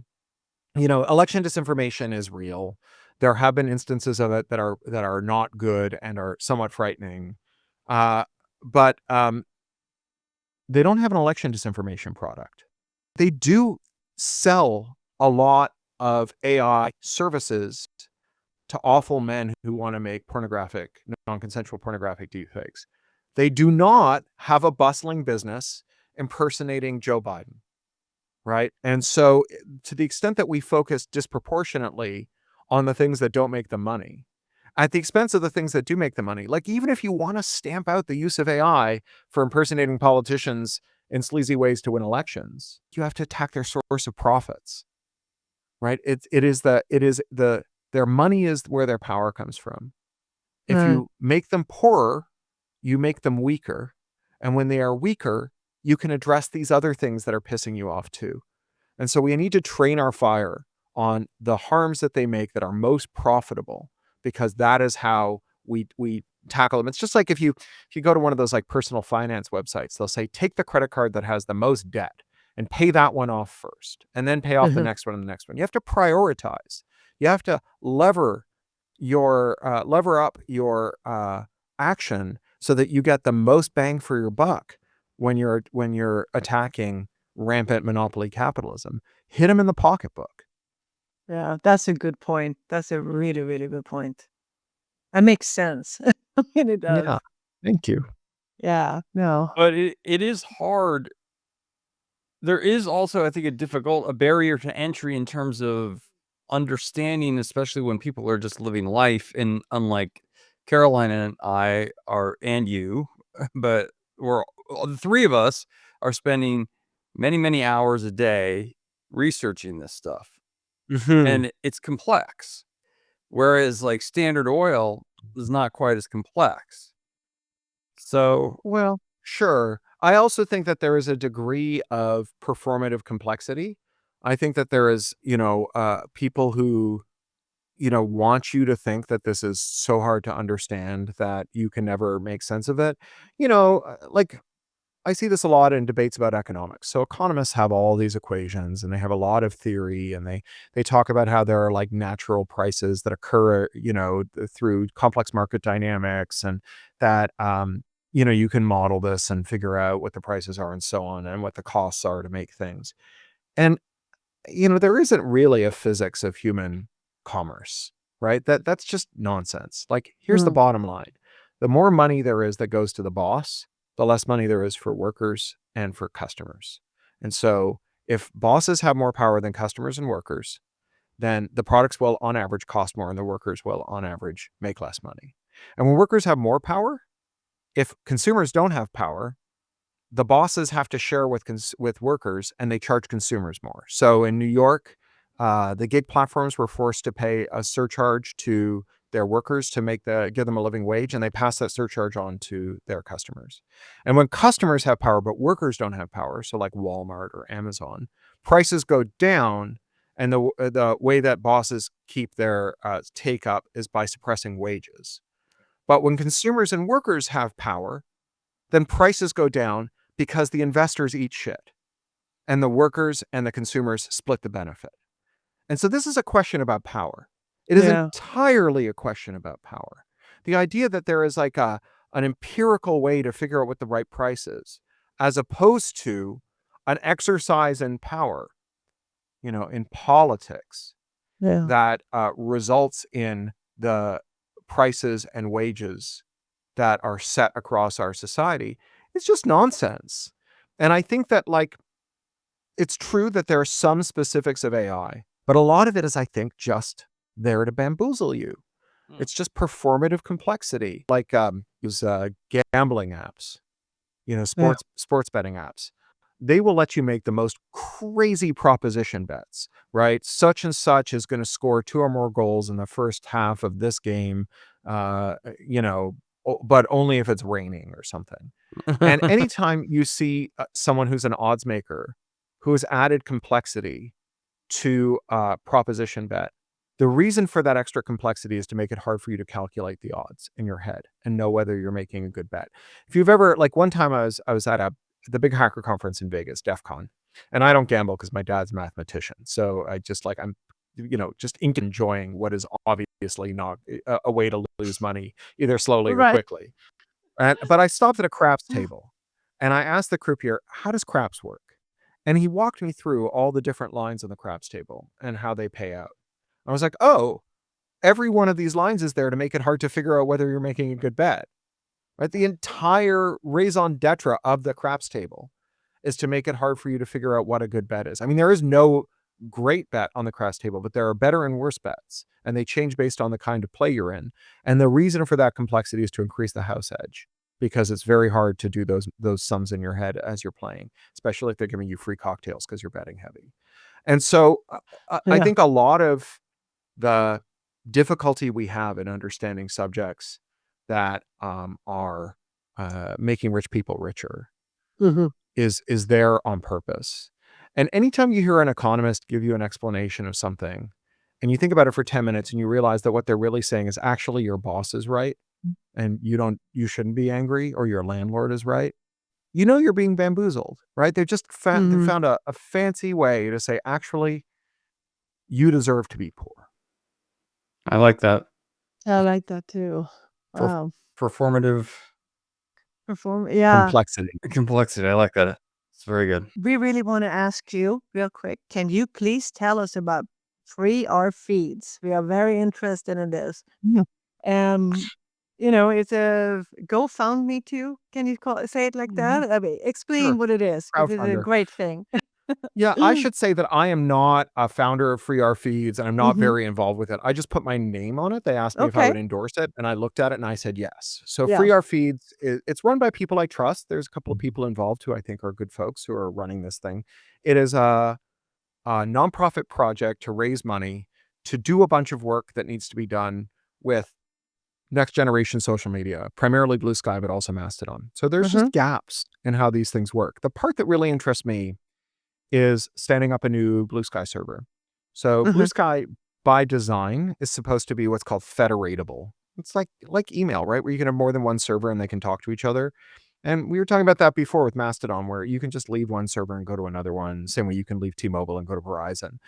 S4: election disinformation is real. There have been instances of it that are not good and are somewhat frightening. But they don't have an election disinformation product. They do sell a lot of AI services to awful men who want to make non-consensual pornographic deepfakes. They do not have a bustling business impersonating Joe Biden, right? And so, to the extent that we focus disproportionately on the things that don't make the money, at the expense of the things that do make the money, like even if you want to stamp out the use of AI for impersonating politicians in sleazy ways to win elections, you have to attack their source of profits, right? Their money is where their power comes from. If
S3: Right.
S4: you make them poorer, you make them weaker. And when they are weaker, you can address these other things that are pissing you off too. And so we need to train our fire on the harms that they make that are most profitable, because that is how we tackle them. It's just like if you go to one of those like personal finance websites, they'll say, take the credit card that has the most debt and pay that one off first, and then pay off the next one and the next one. You have to prioritize. You have to lever up your action so that you get the most bang for your buck when you're attacking rampant monopoly capitalism. Hit them in the pocketbook.
S3: Yeah, that's a good point. That's a really, really good point. That makes sense. I mean, it does.
S4: Yeah. Thank you.
S3: Yeah. No.
S2: But it is hard. There is also, I think, a barrier to entry in terms of understanding, especially when people are just living life. And unlike Caroline and I are, and you, but the three of us are spending many, many hours a day researching this stuff. And it's complex. Whereas like Standard Oil is not quite as complex. So
S4: Well, sure. I also think that there is a degree of performative complexity. I think that there is, people who, want you to think that this is so hard to understand that you can never make sense of it. Like I see this a lot in debates about economics. So economists have all these equations and they have a lot of theory, and they talk about how there are like natural prices that occur, through complex market dynamics, and that you can model this and figure out what the prices are and so on, and what the costs are to make things. And there isn't really a physics of human commerce, right? That's just nonsense. Like, here's the
S3: Mm.
S4: bottom line. The more money there is that goes to the boss, the less money there is for workers and for customers. And so if bosses have more power than customers and workers, then the products will on average cost more and the workers will on average make less money. And when workers have more power, if consumers don't have power, the bosses have to share with workers, and they charge consumers more. So in New York, the gig platforms were forced to pay a surcharge to their workers to give them a living wage, and they pass that surcharge on to their customers. And when customers have power but workers don't have power, so like Walmart or Amazon, prices go down, and the way that bosses keep their take up is by suppressing wages. But when consumers and workers have power, then prices go down because the investors eat shit and the workers and the consumers split the benefit. And so this is a question about power. It is
S3: Yeah.
S4: entirely a question about power. The idea that there is like an empirical way to figure out what the right price is, as opposed to an exercise in power, in politics,
S3: Yeah.
S4: that results in the prices and wages that are set across our society is just nonsense. And I think that, like, it's true that there are some specifics of AI, but a lot of it is, I think, just there to bamboozle you.
S2: Hmm.
S4: It's just performative complexity, like use gambling apps, sports betting apps. They will let you make the most crazy proposition bets, right? Such and such is going to score 2 or more goals in the first half of this game, uh, but only if it's raining or something. And anytime you see someone who's an odds maker who has added complexity to proposition bet, the reason for that extra complexity is to make it hard for you to calculate the odds in your head and know whether you're making a good bet. If you've ever, like, one time I was at the big hacker conference in Vegas, DEF CON, and I don't gamble because my dad's a mathematician. So I just, like, I'm just enjoying what is obviously not a way to lose money, either slowly or
S3: Right.
S4: quickly. But I stopped at a craps table and I asked the croupier, how does craps work? And he walked me through all the different lines on the craps table and how they pay out. I was like, oh, every one of these lines is there to make it hard to figure out whether you're making a good bet. Right? The entire raison d'etre of the craps table is to make it hard for you to figure out what a good bet is. I mean, there is no great bet on the craps table, but there are better and worse bets, and they change based on the kind of play you're in. And the reason for that complexity is to increase the house edge, because it's very hard to do those sums in your head as you're playing, especially if they're giving you free cocktails because you're betting heavy. And so I
S3: Yeah.
S4: think a lot of the difficulty we have in understanding subjects that are making rich people richer
S3: Mhm.
S4: is there on purpose. And anytime you hear an economist give you an explanation of something and you think about it for 10 minutes and you realize that what they're really saying is actually your boss is right and you shouldn't be angry, or your landlord is right, you're being bamboozled, right? They just they
S3: Mhm.
S4: found a fancy way to say, actually, you deserve to be poor.
S2: I like that.
S3: I like that too.
S2: Per-
S3: Wow.
S2: Performative
S3: Yeah.
S4: Complexity.
S2: complexity. I like that. It's very good.
S3: We really want to ask you real quick. Can you please tell us about free our feeds? We are very interested in this. It's a GoFundMe too. Can you say it like that? I mean, explain
S4: Sure.
S3: what it is, because it's a
S4: Crowdfunder.
S3: great thing.
S4: Yeah, I should say that I am not a founder of Free Our Feeds, and I'm not
S3: Mhm.
S4: very involved with it. I just put my name on it. They asked me if I
S3: Okay.
S4: would endorse it, and I looked at it and I said yes. So
S3: Yeah.
S4: Free Our Feeds, it's run by people I trust. There's a couple of people involved who I think are good folks who are running this thing. It is a nonprofit project to raise money to do a bunch of work that needs to be done with next generation social media, primarily Blue Sky, but also Mastodon. So there's
S3: Mhm.
S4: just gaps in how these things work. The part that really interests me is standing up a new Blue Sky server. So Blue
S3: Mhm.
S4: Sky, by design, is supposed to be what's called federatable. It's like email, right? Where you can have more than one server and they can talk to each other. And we were talking about that before with Mastodon, where you can just leave one server and go to another one. Same way you can leave T-Mobile and go to Verizon.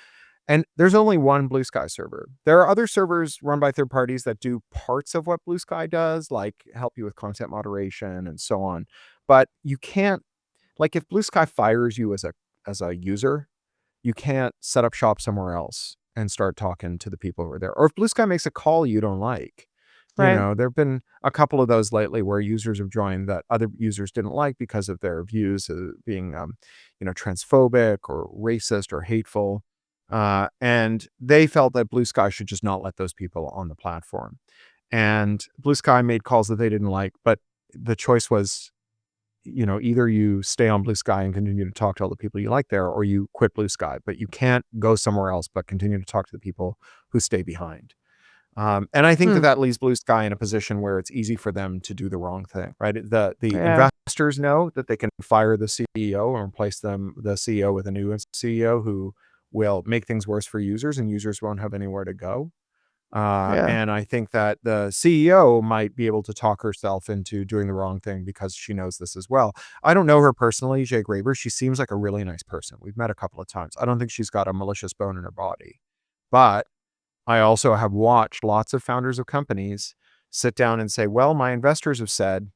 S4: And there's only one Blue Sky server. There are other servers run by third parties that do parts of what Blue Sky does, like help you with content moderation and so on. But you can't, like, if Blue Sky fires you as a user, you can't set up shop somewhere else and start talking to the people over there. Or if Blue Sky makes a call you don't like,
S3: Right.
S4: there have been a couple of those lately where users have joined that other users didn't like because of their views being, transphobic or racist or hateful. And they felt that Blue Sky should just not let those people on the platform. And Blue Sky made calls that they didn't like, but the choice was, either you stay on Blue Sky and continue to talk to all the people you like there, or you quit Blue Sky, but you can't go somewhere else, but continue to talk to the people who stay behind. And I think
S3: Hmm.
S4: that leaves Blue Sky in a position where it's easy for them to do the wrong thing, right? The
S3: Yeah.
S4: investors know that they can fire the CEO and replace the CEO with a new CEO who will make things worse for users, and users won't have anywhere to go.
S3: Yeah.
S4: And I think that the CEO might be able to talk herself into doing the wrong thing because she knows this as well. I don't know her personally, Jay Graber. She seems like a really nice person. We've met a couple of times. I don't think she's got a malicious bone in her body. But I also have watched lots of founders of companies sit down and say, well, my investors have said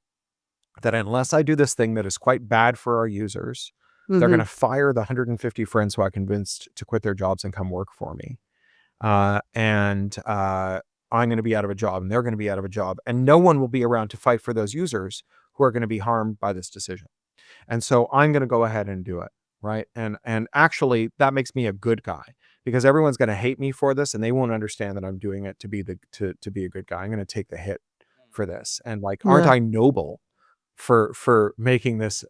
S4: that unless I do this thing that is quite bad for our users, they're going to fire the 150 friends who I convinced to quit their jobs and come work for me. I'm going to be out of a job and they're going to be out of a job, and no one will be around to fight for those users who are going to be harmed by this decision. And so I'm going to go ahead and do it, right? And actually that makes me a good guy, because everyone's going to hate me for this and they won't understand that I'm doing it to be to be a good guy. I'm going to take the hit for this. And like, aren't
S3: Yeah.
S4: I noble for making this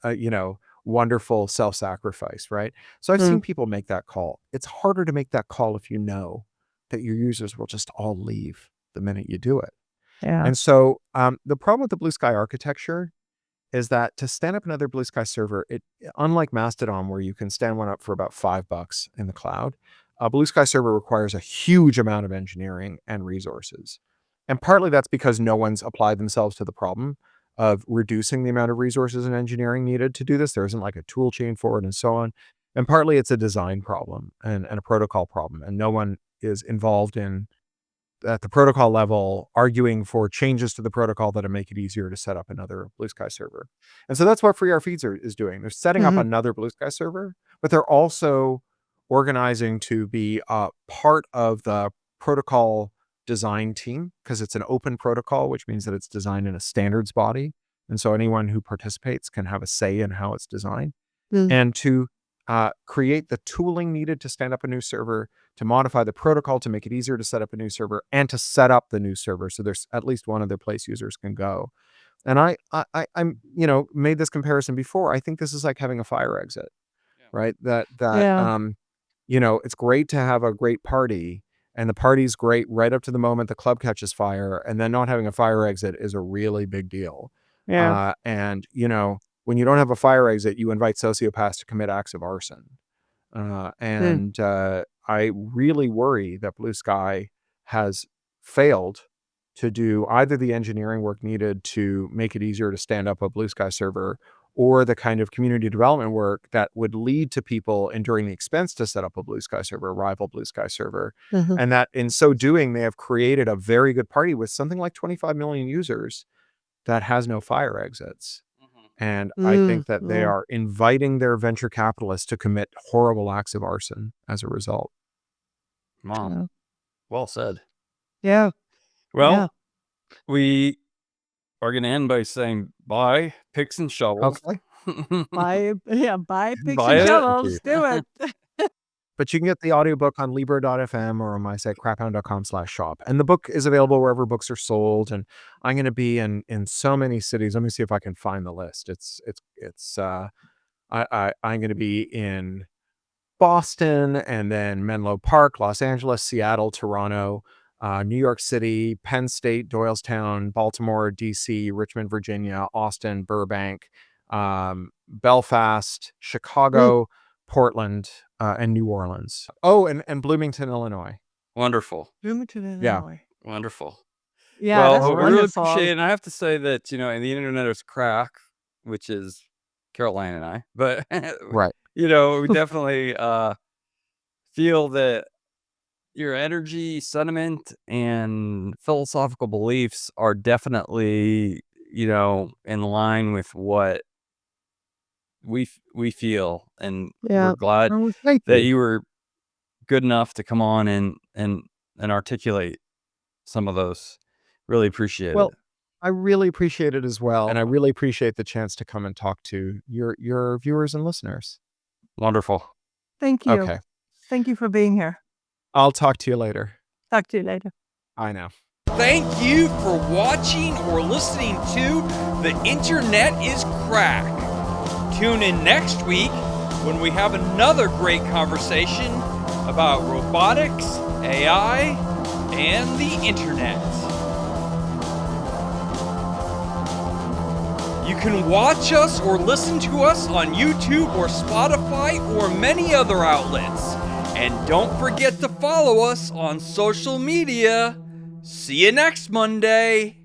S4: wonderful self-sacrifice, right? So I've seen people make that call. It's harder to make that call if you know that your users will just all leave the minute you do it.
S3: Yeah.
S4: And so the problem with the Blue Sky architecture is that to stand up another Blue Sky server, unlike Mastodon, where you can stand one up for about $5 in the cloud, a Blue Sky server requires a huge amount of engineering and resources. And partly that's because no one's applied themselves to the problem of reducing the amount of resources and engineering needed to do this. There isn't like a tool chain for it and so on. And partly it's a design problem and a protocol problem. And no one is involved in, at the protocol level, arguing for changes to the protocol that'll make it easier to set up another Blue Sky server. And so that's what FreeRFeeds is doing. They're setting up another Blue Sky server, but they're also organizing to be part of the protocol design team, because it's an open protocol, which means that it's designed in a standards body. And so anyone who participates can have a say in how it's designed. And to create the tooling needed to stand up a new server, to modify the protocol to make it easier to set up a new server, and to set up the new server so there's at least one other place users can go. And I'm made this comparison before. I think this is like having a fire exit, right? That it's great to have a great party, and the party's great right up to the moment the club catches fire, and then not having a fire exit is a really big deal.
S3: Yeah.
S4: And when you don't have a fire exit, you invite sociopaths to commit acts of arson. I really worry that Blue Sky has failed to do either the engineering work needed to make it easier to stand up a Blue Sky server, or the kind of community development work that would lead to people enduring the expense to set up a Blue Sky server, a rival Blue Sky server. And that in so doing, they have created a very good party with something like 25 million users that has no fire exits. And I think that they are inviting their venture capitalists to commit horrible acts of arson as a result.
S2: Mom, well said.
S3: Yeah.
S2: Well, we are going to end by saying bye, picks and shovels.
S4: Okay.
S3: Buy picks
S2: Buy
S3: and
S2: it.
S3: shovels. Do it.
S4: But you can get the audiobook on Libro.fm or on my site, craphound.com/shop. And the book is available wherever books are sold. And I'm going to be in so many cities. Let me see if I can find the list. I'm going to be in Boston, and then Menlo Park, Los Angeles, Seattle, Toronto, New York City, Penn State, Doylestown, Baltimore, DC, Richmond, Virginia, Austin, Burbank, Belfast, Chicago, Portland, and New Orleans. Oh, and Bloomington, Illinois.
S2: Wonderful.
S3: Bloomington,
S4: Yeah.
S3: Illinois.
S2: Wonderful.
S3: Yeah,
S2: Well,
S3: that's
S2: we really
S3: wonderful.
S2: appreciate it. And I have to say that, in the internet is crack, which is Caroline and I, but
S4: Right.
S2: we definitely feel that your energy, sentiment, and philosophical beliefs are definitely, in line with what we feel, and we're glad
S4: Oh, thank
S2: that
S4: you.
S2: you were good enough to come on and articulate some of those. Really appreciate
S4: Well,
S2: it.
S4: I really appreciate it as well. And I really appreciate the chance to come and talk to your viewers and listeners.
S2: Wonderful.
S3: Thank you.
S4: Okay.
S3: Thank you for being here.
S4: I'll talk to you later.
S3: Talk to you later.
S4: I know.
S2: Thank you for watching or listening to The Internet is Crack. Tune in next week when we have another great conversation about robotics, AI, and the internet. You can watch us or listen to us on YouTube or Spotify or many other outlets. And don't forget to follow us on social media. See you next Monday.